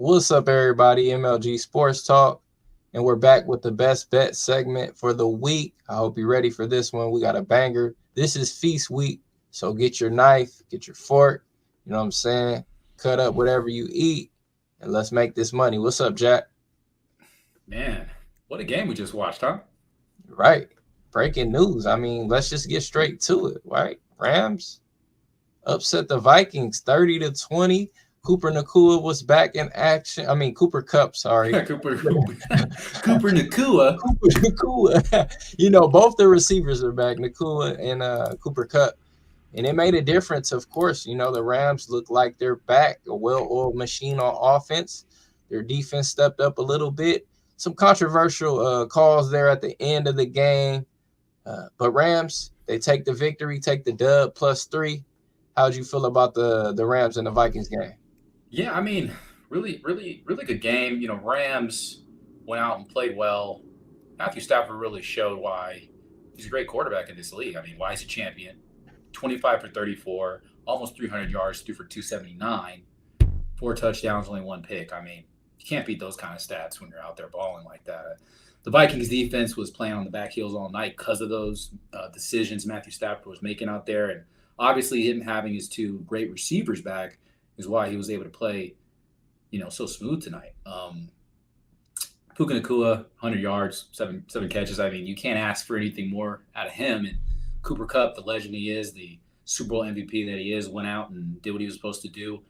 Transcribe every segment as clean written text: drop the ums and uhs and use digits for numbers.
What's up, everybody? MLG Sports Talk, and we're back with the best bet segment for the week. I hope you're ready for this one. We got a banger. This is feast week, so get your knife, get your fork, you know what I'm saying? Cut up whatever you eat, and let's make this money. What's up, Jack? Man, what a game we just watched, huh? Right. Breaking news. I mean, let's just get straight to it, right? Rams upset the Vikings 30-20. Cooper Nakua was back in action. I mean, Cooper Kupp, sorry. Cooper Nakua. Cooper Nakua. Both the receivers are back, Nakua and Cooper Kupp. And it made a difference, of course. The Rams look like they're back, a well-oiled machine on offense. Their defense stepped up a little bit. Some controversial calls there at the end of the game. But Rams, they take the victory, take the dub, +3. How'd you feel about the Rams and the Vikings game? Yeah, I mean, really good game. Rams went out and played well. Matthew Stafford really showed why he's a great quarterback in this league. I mean, why he's a champion. 25 for 34, almost 300 yards, threw for 279, 4 touchdowns, only 1 pick. I mean, you can't beat those kind of stats when you're out there balling like that. The Vikings defense was playing on the back heels all night because of those decisions Matthew Stafford was making out there. And obviously him having his 2 great receivers back is why he was able to play, so smooth tonight. Puka Nakua, 100 yards, seven catches. I mean, you can't ask for anything more out of him. And Cooper Kupp, the legend he is, the Super Bowl MVP that he is, went out and did what he was supposed to do.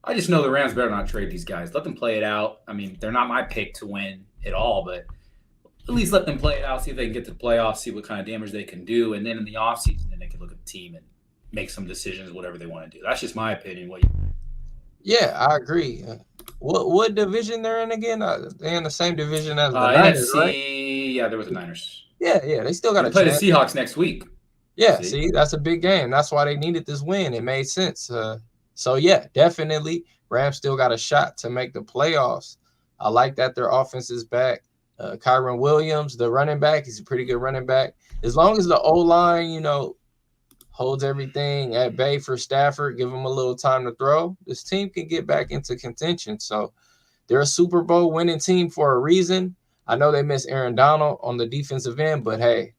I just know the Rams better not trade these guys. Let them play it out. I mean, they're not my pick to win at all, but at least let them play it out, see if they can get to the playoffs, see what kind of damage they can do. And then in the offseason, then they can look at the team and make some decisions, whatever they want to do. That's just my opinion. Yeah, I agree. What division they're in again? They're in the same division as the Niners, NFC, right? Yeah, there was the Niners. Yeah, they still got to play the Seahawks next week. Yeah, see, that's a big game. That's why they needed this win. It made sense. So, yeah, definitely, Rams still got a shot to make the playoffs. I like that their offense is back. Kyron Williams, the running back, he's a pretty good running back. As long as the O-line, holds everything at bay for Stafford, give him a little time to throw, this team can get back into contention. So they're a Super Bowl winning team for a reason. I know they miss Aaron Donald on the defensive end, but hey,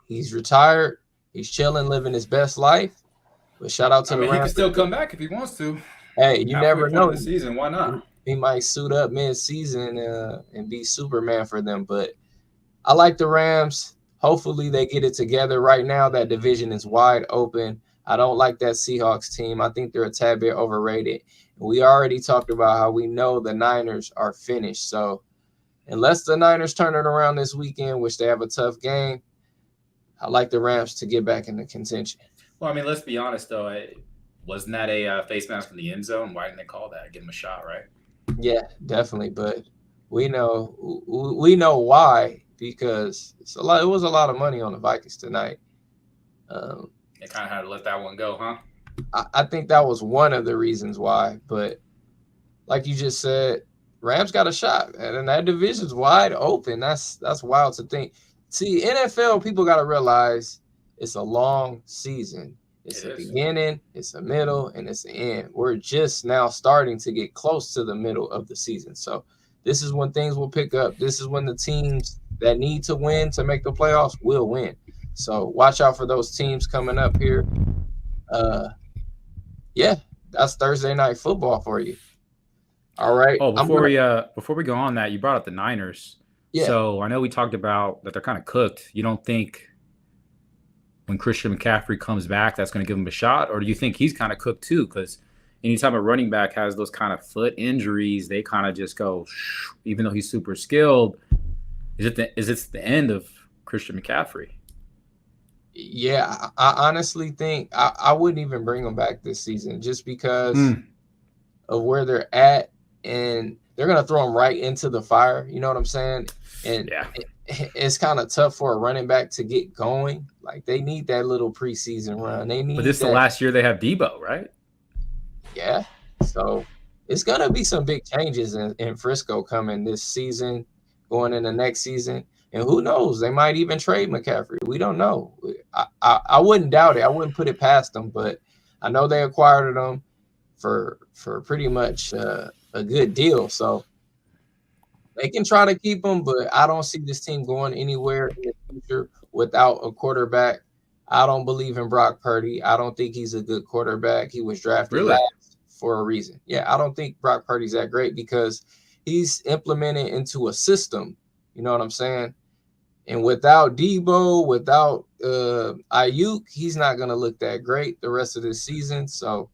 he's retired. He's chilling, living his best life. But shout out to the Rams. He can still come back if he wants to. Hey, you never know. The season, why not? He might suit up mid-season and be Superman for them. But I like the Rams. Hopefully they get it together. Right now, that division is wide open. I don't like that Seahawks team. I think they're a tad bit overrated. We already talked about how we know the Niners are finished. So unless the Niners turn it around this weekend, which they have a tough game, I like the Rams to get back into contention. Well, I mean, let's be honest, though. Wasn't that a face mask in the end zone? Why didn't they call that? Give him a shot, right? Yeah, definitely. But we know why. Because it was a lot of money on the Vikings tonight. They kind of had to let that one go, huh? I think that was one of the reasons why. But like you just said, Rams got a shot, and that division's wide open. That's wild to think. See, NFL, people got to realize it's a long season. It's a beginning, it's a middle, and it's the end. We're just now starting to get close to the middle of the season. So this is when things will pick up. This is when the teams that need to win to make the playoffs will win. So watch out for those teams coming up here. Yeah, that's Thursday night football for you. All right. Oh, before we go on that, you brought up the Niners. Yeah. So I know we talked about that they're kind of cooked. You don't think when Christian McCaffrey comes back, that's going to give him a shot? Or do you think he's kind of cooked too? Because anytime a running back has those kind of foot injuries, they kind of just go, even though he's super skilled. Is it the end of Christian McCaffrey? Yeah, I honestly think I wouldn't even bring him back this season just because of where they're at, and they're going to throw him right into the fire. You know what I'm saying? And yeah. It's kind of tough for a running back to get going. Like, they need that little preseason run. But this is the last year they have Debo, right? Yeah. So it's going to be some big changes in Frisco coming this season, going into next season. And who knows? They might even trade McCaffrey. We don't know. I wouldn't doubt it. I wouldn't put it past them. But I know they acquired him for pretty much a good deal. So they can try to keep him, but I don't see this team going anywhere in the future without a quarterback. I don't believe in Brock Purdy. I don't think he's a good quarterback. He was drafted Really? last for a reason. Yeah, I don't think Brock Purdy's that great because he's implemented into a system. You know what I'm saying? And without Debo, without Ayuk, he's not going to look that great the rest of this season. So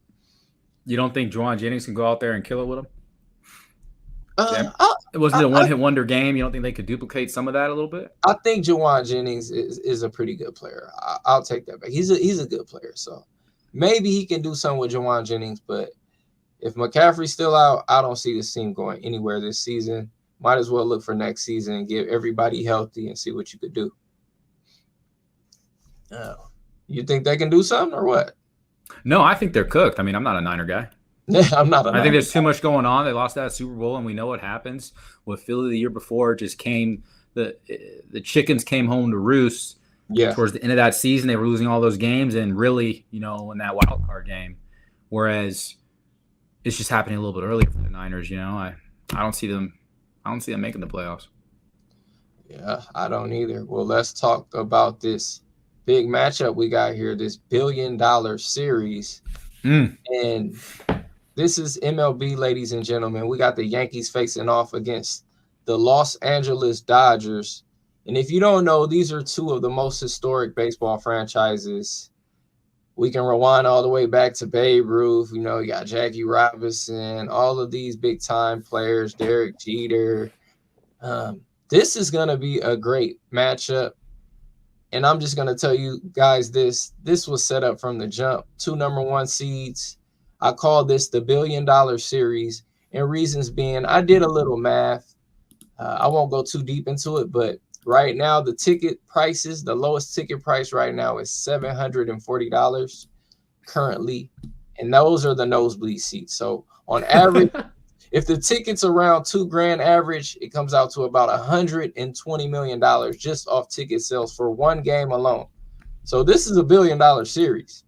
You don't think Juwan Jennings can go out there and kill it with him? uh, It wasn't a one-hit wonder game. You don't think they could duplicate some of that a little bit? I think Juwan Jennings is a pretty good player. I'll take that back. He's a good player. So maybe he can do something with Juwan Jennings. But if McCaffrey's still out, I don't see this team going anywhere this season. Might as well look for next season and get everybody healthy and see what you could do. You think they can do something or what? No, I think they're cooked. I mean, I'm not a Niner guy. I'm not. I think there's too much going on. They lost that Super Bowl, and we know what happens. With Philly the year before, just came the chickens came home to roost. Yeah. Towards the end of that season, they were losing all those games, and really, in that wild card game. Whereas it's just happening a little bit earlier for the Niners. I don't see them. I don't see them making the playoffs. Yeah, I don't either. Well, let's talk about this big matchup we got here. This $1 billion series, and this is MLB, ladies and gentlemen. We got the Yankees facing off against the Los Angeles Dodgers. And if you don't know, these are two of the most historic baseball franchises. We can rewind all the way back to Babe Ruth. You got Jackie Robinson, all of these big-time players, Derek Jeter. This is going to be a great matchup. And I'm just going to tell you guys this was set up from the jump. 2 number 1 seeds. I call this the $1 billion series, and reasons being I did a little math. I won't go too deep into it, but right now the ticket prices, the lowest ticket price right now is $740 currently, and those are the nosebleed seats. So on average, if the ticket's around $2,000 average, it comes out to about $120 million just off ticket sales for one game alone. So this is a $1 billion series.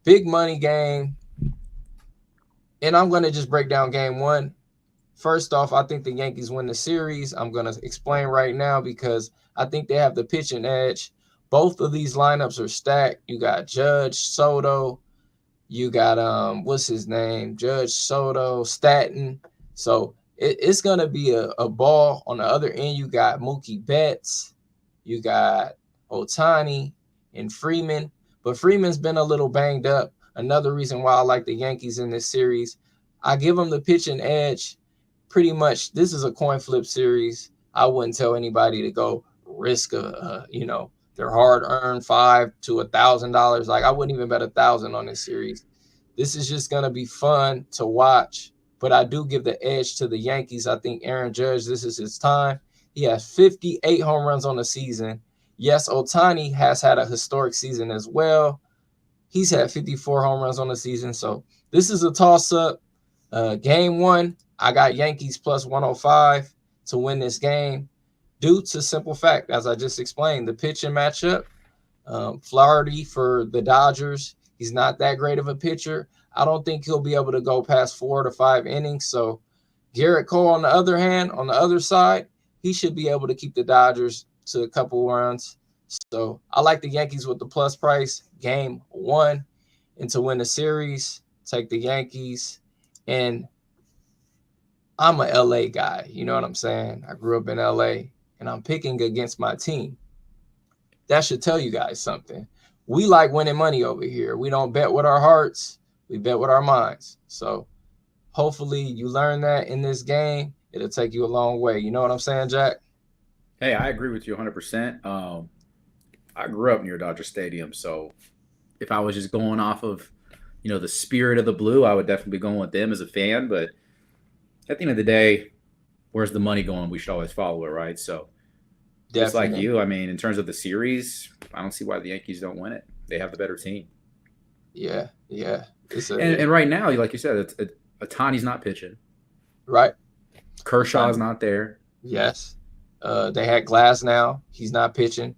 Big money game. And I'm going to just break down game one. First off, I think the Yankees win the series. I'm going to explain right now because I think they have the pitching edge. Both of these lineups are stacked. You got Judge, Soto. You got, what's his name? Judge, Soto, Stanton. So it's going to be a ball. On the other end, you got Mookie Betts. You got Ohtani and Freeman. But Freeman's been a little banged up. Another reason why I like the Yankees in this series. I give them the pitching edge. Pretty much, this is a coin flip series. I wouldn't tell anybody to go risk their hard-earned $500 to $1,000. Like, I wouldn't even bet $1,000 on this series. This is just going to be fun to watch. But I do give the edge to the Yankees. I think Aaron Judge, this is his time. He has 58 home runs on the season. Yes, Ohtani has had a historic season as well. He's had 54 home runs on the season. So this is a toss-up. Game one, I got Yankees plus 105 to win this game due to simple fact, as I just explained, the pitching matchup. Flaherty for the Dodgers, he's not that great of a pitcher. I don't think he'll be able to go past 4 to 5 innings. So Garrett Cole, on the other hand, on the other side, he should be able to keep the Dodgers to a couple runs. So I like the Yankees with the plus price game one. And to win the series, take the Yankees. And I'm a LA guy. You know what I'm saying? I grew up in LA, and I'm picking against my team. That should tell you guys something. We like winning money over here. We don't bet with our hearts. We bet with our minds. So hopefully you learn that in this game. It'll take you a long way. You know what I'm saying, Jack? Hey, I agree with you 100%. I grew up near Dodger Stadium, so if I was just going off of, the spirit of the blue, I would definitely be going with them as a fan. But at the end of the day, where's the money going? We should always follow it, right? So just like you, I mean, in terms of the series, I don't see why the Yankees don't win it. They have the better team. Yeah. And right now, like you said, Ohtani's not pitching. Right. Kershaw's not there. Yes. They had Glass now. He's not pitching.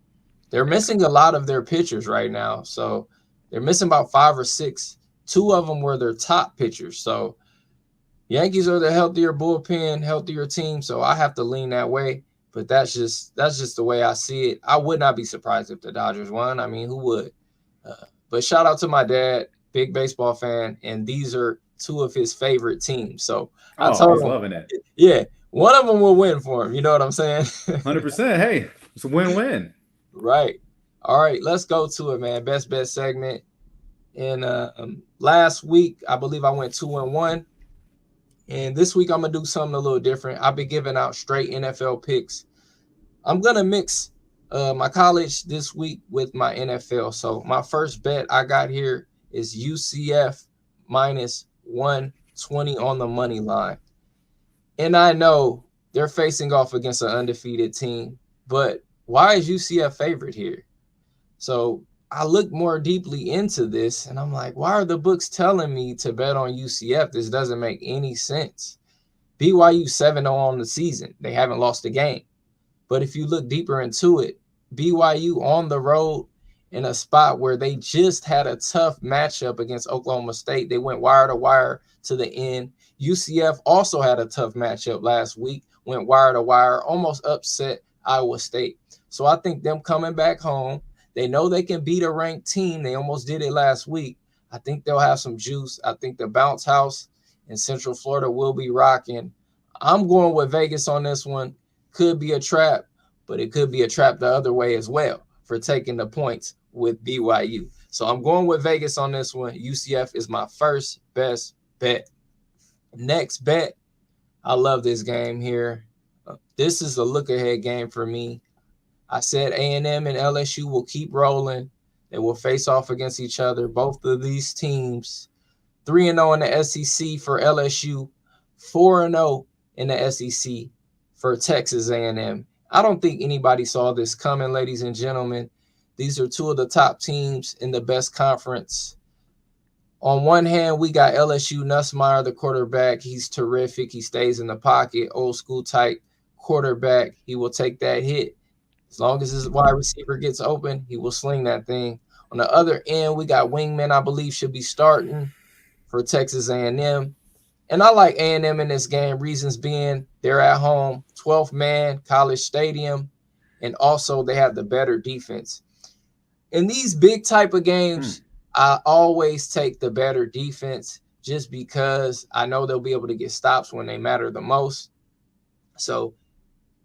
They're missing a lot of their pitchers right now. So they're missing about 5 or 6 2 of them were their top pitchers. So Yankees are the healthier bullpen, healthier team. So I have to lean that way. But that's just the way I see it. I would not be surprised if the Dodgers won. I mean, who would? But shout out to my dad, big baseball fan, and these are 2 of his favorite teams. So I Oh, told he's him, loving it. yeah, one of them will win for him. You know what I'm saying? 100%. Hey, it's a win-win. Right. All right, let's go to it, man. Best bet segment. And last week, I believe I went 2-1. And this week, I'm going to do something a little different. I've been giving out straight NFL picks. I'm going to mix my college this week with my NFL. So my first bet I got here is UCF minus 120 on the money line. And I know they're facing off against an undefeated team, but why is UCF favorite here? So I looked more deeply into this and I'm like, why are the books telling me to bet on UCF? This doesn't make any sense. BYU 7-0 on the season. They haven't lost a game. But if you look deeper into it, BYU on the road in a spot where they just had a tough matchup against Oklahoma State. They went wire to wire to the end. UCF also had a tough matchup last week, went wire to wire, almost upset Iowa State. So I think them coming back home, they know they can beat a ranked team. They almost did it last week. I think they'll have some juice. I think the bounce house in Central Florida will be rocking. I'm going with Vegas on this one. Could be a trap, but it could be a trap the other way as well for taking the points with BYU. So I'm going with Vegas on this one. UCF is my first best bet. Next bet, I love this game here. This is a look-ahead game for me. I said A&M and LSU will keep rolling. They will face off against each other. Both of these teams, 3-0 in the SEC for LSU, 4-0 in the SEC for Texas A&M. I don't think anybody saw this coming, ladies and gentlemen. These are 2 of the top teams in the best conference. On one hand, we got LSU Nussmeier, the quarterback. He's terrific. He stays in the pocket, old school type quarterback. He will take that hit. As long as his wide receiver gets open, he will sling that thing. On the other end, we got wingmen, I believe, should be starting for Texas A&M. And I like A&M in this game, reasons being they're at home, 12th man, College Stadium, and also they have the better defense. In these big type of games, I always take the better defense just because I know they'll be able to get stops when they matter the most. So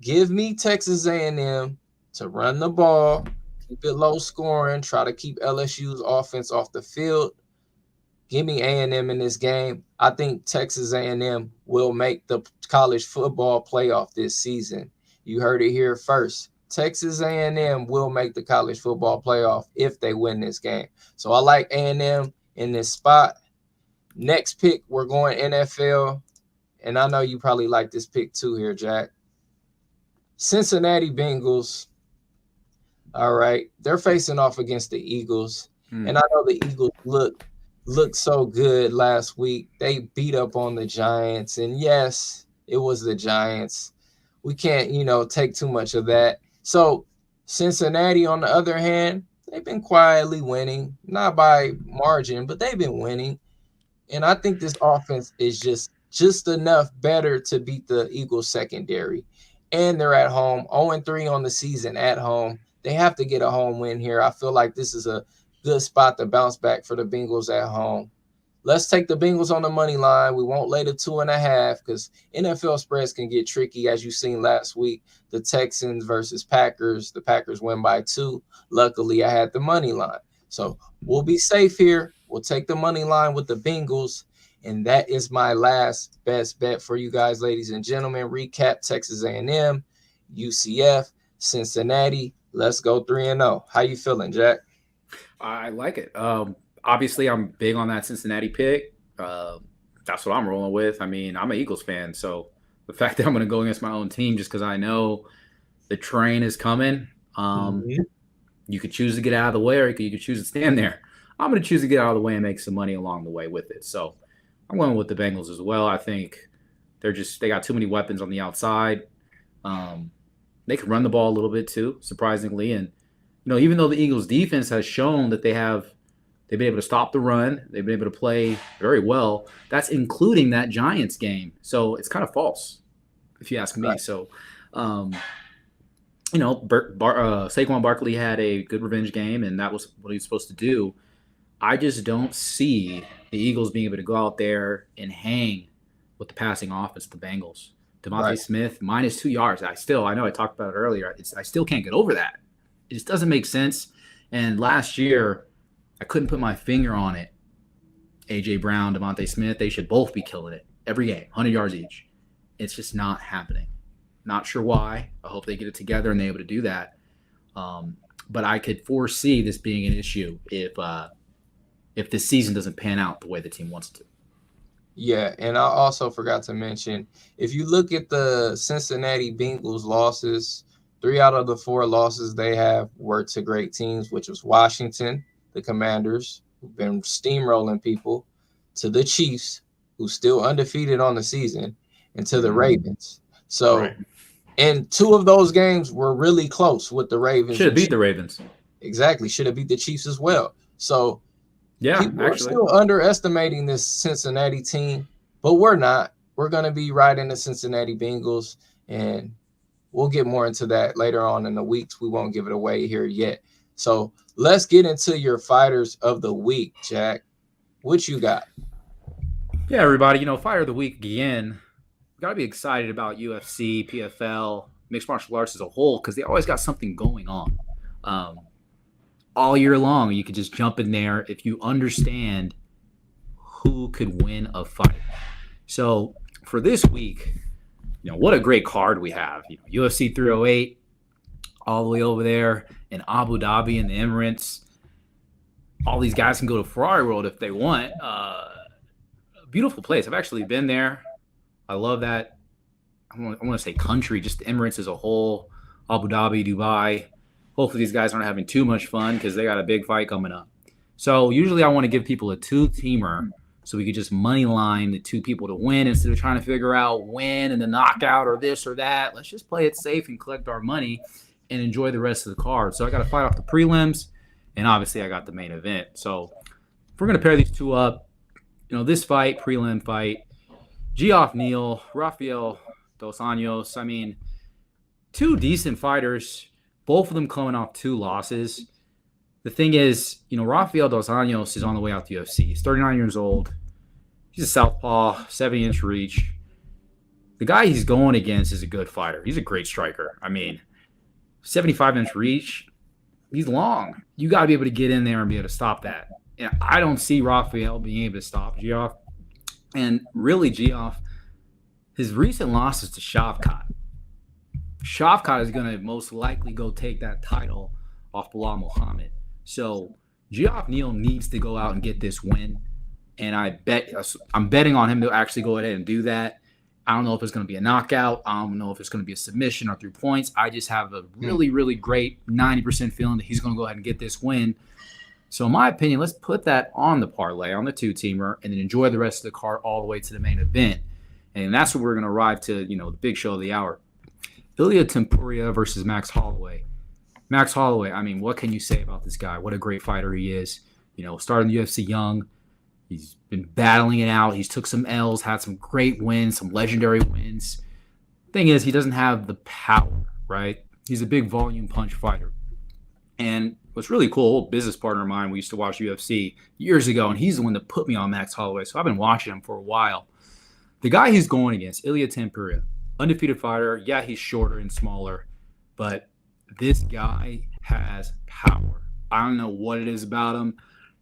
give me Texas A&M to run the ball, keep it low scoring, try to keep LSU's offense off the field. Give me A&M in this game. I think Texas A&M will make the college football playoff this season. You heard it here first. Texas A&M will make the college football playoff if they win this game. So I like A&M in this spot. Next pick, we're going NFL. And I know you probably like this pick too here, Jack. Cincinnati Bengals. All right. They're facing off against the Eagles. And I know the Eagles looked so good last week. They beat up on the Giants. And yes, it was the Giants. We can't, take too much of that. So Cincinnati, on the other hand, they've been quietly winning, not by margin, but they've been winning. And I think this offense is just enough better to beat the Eagles secondary. And they're at home, 0-3 on the season at home. They have to get a home win here. I feel like this is a good spot to bounce back for the Bengals at home. Let's take the Bengals on the money line. We won't lay the 2.5 because NFL spreads can get tricky, as you seen last week. The Texans versus Packers. The Packers win by 2. Luckily, I had the money line. So we'll be safe here. We'll take the money line with the Bengals. And that is my last best bet for you guys, ladies and gentlemen. Recap: Texas A&M, UCF, Cincinnati. Let's go 3-0. How you feeling, Jack? I like it. Obviously, I'm big on that Cincinnati pick. That's what I'm rolling with. I mean, I'm an Eagles fan, so the fact that I'm going to go against my own team just because I know the train is coming. You could choose to get out of the way, or you could choose to stand there. I'm going to choose to get out of the way and make some money along the way with it. So I'm going with the Bengals as well. I think they got too many weapons on the outside. They can run the ball a little bit too, surprisingly. And even though the Eagles defense has shown that they have They've been able to stop the run. They've been able to play very well. That's including that Giants game. So it's kind of false, if you ask me. Right. So, Saquon Barkley had a good revenge game, and that was what he was supposed to do. I just don't see the Eagles being able to go out there and hang with the passing offense, the Bengals. Devontae Smith, minus 2 yards. I know I talked about it earlier. I still can't get over that. It just doesn't make sense. And last year, I couldn't put my finger on it. A.J. Brown, Devontae Smith, they should both be killing it every game, 100 yards each. It's just not happening. Not sure why. I hope they get it together and they're able to do that. But I could foresee this being an issue if this season doesn't pan out the way the team wants it to. Yeah, and I also forgot to mention, if you look at the Cincinnati Bengals losses, 3 out of the 4 losses they have were to great teams, which was Washington, the Commanders, who've been steamrolling people, to the Chiefs, who's still undefeated on the season, and to the Ravens. So, and 2 of those games were really close with the Ravens. Should have beat the Ravens. Exactly. Should have beat the Chiefs as well. So, yeah, we're still underestimating this Cincinnati team, but we're not. We're going to be riding the Cincinnati Bengals, and we'll get more into that later on in the weeks. We won't give it away here yet. So let's get into your fighters of the week, Jack. What you got? Yeah, everybody, fighter of the week again. Got to be excited about UFC, PFL, mixed martial arts as a whole, because they always got something going on. All year long, you could just jump in there if you understand who could win a fight. So for this week, what a great card we have. UFC 308, all the way over there in Abu Dhabi and the Emirates. All these guys can go to Ferrari World if they want. Beautiful place. I've actually been there. I love that. I want to say country, just the Emirates as a whole, Abu Dhabi, Dubai. Hopefully these guys aren't having too much fun because they got a big fight coming up. So usually I want to give people a 2-teamer so we could just money line the 2 people to win instead of trying to figure out when and the knockout or this or that. Let's just play it safe and collect our money and enjoy the rest of the card. So I got to fight off the prelims, and obviously I got the main event. So if we're going to pair these 2 up, this fight, prelim fight, Geoff Neal, Rafael Dos Anjos, 2 decent fighters. Both of them coming off 2 losses. The thing is, Rafael Dos Anjos is on the way out to UFC. He's 39 years old. He's a southpaw, 70-inch reach. The guy he's going against is a good fighter. He's a great striker. 75-inch reach. He's long. You got to be able to get in there and be able to stop that. And I don't see Rafael being able to stop Geoff. And really, Geoff, his recent loss is to Shavkat. Shavkat is going to most likely go take that title off Bilal Muhammad. So Geoff Neal needs to go out and get this win. And I'm betting on him to actually go ahead and do that. I don't know if it's going to be a knockout. I don't know if it's going to be a submission or through points. I just have a really, really great 90% feeling that he's going to go ahead and get this win. So in my opinion, let's put that on the parlay, on the 2-teamer, and then enjoy the rest of the card all the way to the main event. And that's what we're going to arrive to, the big show of the hour. Ilia Topuria versus Max Holloway. Max Holloway, what can you say about this guy? What a great fighter he is. Started in the UFC young. He's been battling it out. He's took some L's, had some great wins, some legendary wins. Thing is, he doesn't have the power, right? He's a big volume punch fighter. And what's really cool, a business partner of mine, we used to watch UFC years ago, and he's the one that put me on Max Holloway. So I've been watching him for a while. The guy he's going against, Ilia Topuria, undefeated fighter. Yeah, he's shorter and smaller, but this guy has power. I don't know what it is about him.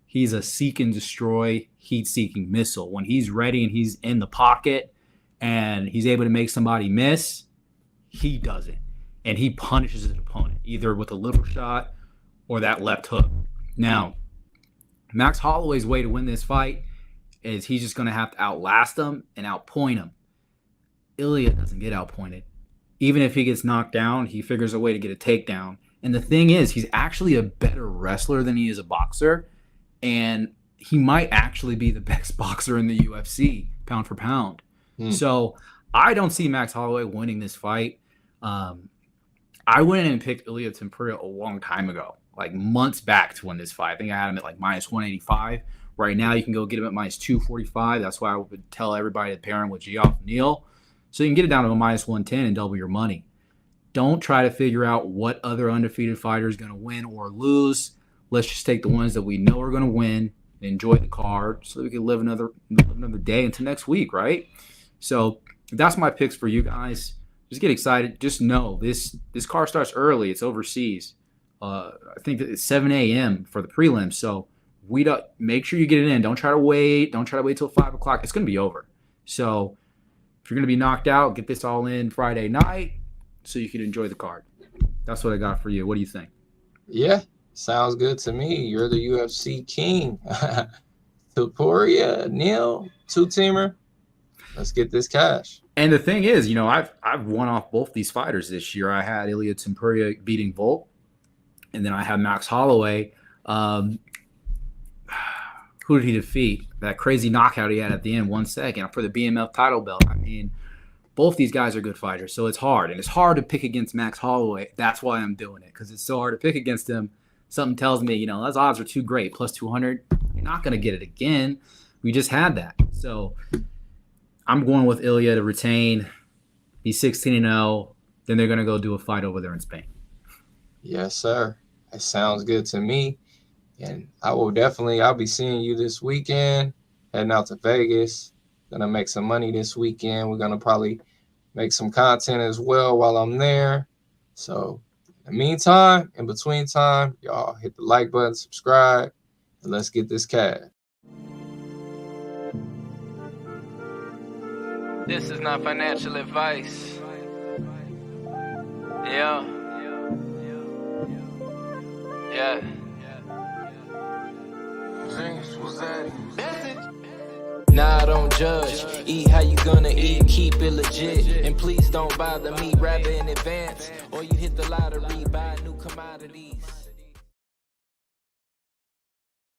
He's a seek and destroy, heat-seeking missile. When he's ready and he's in the pocket and he's able to make somebody miss, he does it. And he punishes his opponent, either with a little shot or that left hook. Now, Max Holloway's way to win this fight is he's just going to have to outlast him and outpoint him. Ilia doesn't get outpointed. Even if he gets knocked down, he figures a way to get a takedown. And the thing is, he's actually a better wrestler than he is a boxer. And he might actually be the best boxer in the UFC, pound for pound. So I don't see Max Holloway winning this fight. I went in and picked Ilia Topuria a long time ago. like months back to win this fight. I think I had him at like minus 185. Right now, you can go get him at minus 245. That's why I would tell everybody to pair him with Geoff Neal. So you can get it down to a minus 110 and double your money. Don't try to figure out what other undefeated fighter is going to win or lose. Let's just take the ones that we know are going to win and enjoy the card so that we can live another day until next week, right? So that's my picks for you guys. Just get excited. Just know this card starts early. It's overseas. I think that it's 7 a.m. for the prelims. So make sure you get it in. Don't try to wait. Don't try to wait till 5 o'clock. It's going to be over. So if you're going to be knocked out, get this all in Friday night so you can enjoy the card. That's what I got for you. What do you think? Yeah, sounds good to me. You're the UFC king. Topuria, Neal, two-teamer. Let's get this cash. And the thing is, I've won off both these fighters this year. I had Ilya Topuria beating Volk, and then I had Max Holloway. Who did he defeat? That crazy knockout he had at the end, 1 second, for the BMF title belt. I mean, both these guys are good fighters, so it's hard. And it's hard to pick against Max Holloway. That's why I'm doing it, because it's so hard to pick against him. Something tells me, those odds are too great. Plus 200, you're not going to get it again. We just had that. So I'm going with Ilya to retain. He's 16-0. Then they're going to go do a fight over there in Spain. Yes, sir. That sounds good to me. And I'll be seeing you this weekend, heading out to Vegas. Gonna make some money this weekend. We're gonna probably make some content as well while I'm there. So in the meantime, in between time, y'all hit the like button, subscribe, and let's get this cash. This is not financial advice. Yeah. Nah, don't judge. Eat how you gonna eat, keep it legit. And please don't bother me, rather in advance. Or you hit the lottery, buy new commodities.